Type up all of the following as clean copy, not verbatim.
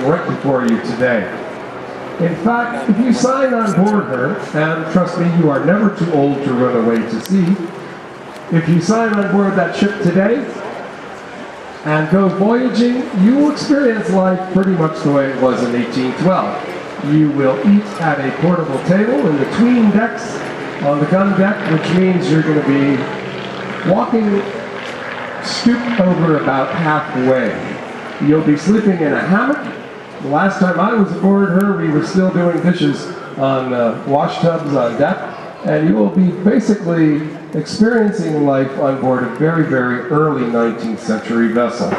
right before you today. In fact, if you sign on board her, and trust me, you are never too old to run away to sea, if you sign on board that ship today and go voyaging, you will experience life pretty much the way it was in 1812. You will eat at a portable table in between decks on the gun deck, which means you're going to be walking stooped over about halfway. You'll be sleeping in a hammock. The last time I was aboard her, we were still doing dishes on wash tubs on deck, and you will be basically experiencing life on board a very, very early 19th century vessel.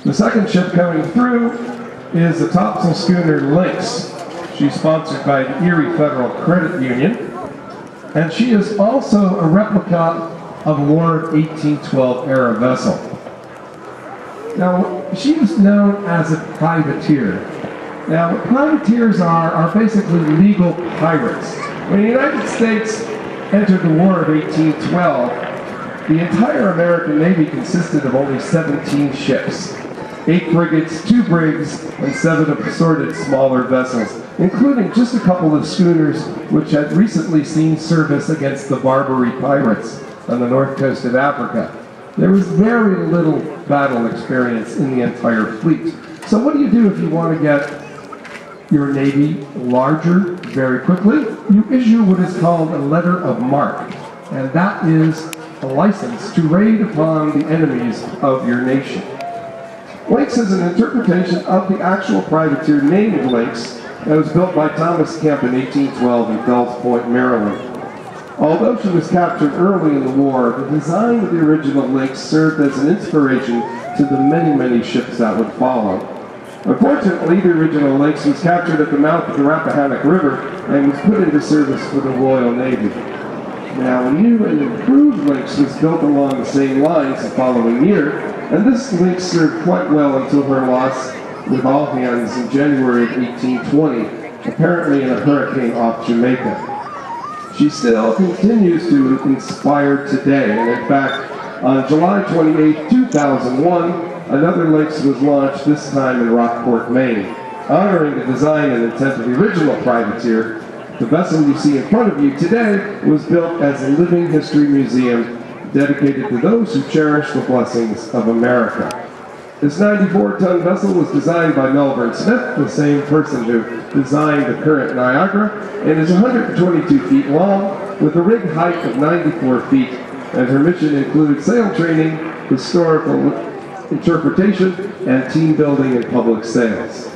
The second ship coming through is the topsail schooner Lynx. She's sponsored by the Erie Federal Credit Union, and she is also a replica of a War of 1812 era vessel. Now, she is known as a privateer. Now, what privateers are basically legal pirates. When the United States entered the War of 1812, the entire American Navy consisted of only 17 ships. 8 frigates, 2 brigs, and 7 assorted smaller vessels, including just a couple of schooners which had recently seen service against the Barbary pirates on the north coast of Africa. There was very little battle experience in the entire fleet. So what do you do if you want to get your Navy larger very quickly? You issue what is called a letter of marque, and that is a license to raid upon the enemies of your nation. Lynx is an interpretation of the actual privateer named Lynx that was built by Thomas Kemp in 1812 in Fells Point, Maryland. Although she was captured early in the war, the design of the original Lynx served as an inspiration to the many, many ships that would follow. Unfortunately, the original Lynx was captured at the mouth of the Rappahannock River and was put into service for the Royal Navy. Now, a new and improved Lynx was built along the same lines the following year, and this Lynx served quite well until her loss with all hands in January of 1820, apparently in a hurricane off Jamaica. She still continues to inspire today, and in fact, on July 28, 2001, another Lynx was launched, this time in Rockport, Maine. Honoring the design and intent of the original privateer, the vessel you see in front of you today was built as a living history museum dedicated to those who cherish the blessings of America. This 94-ton vessel was designed by Melbourne Smith, the same person who designed the current Niagara, and is 122 feet long, with a rig height of 94 feet, and her mission includes sail training, historical interpretation, and team building and public sales.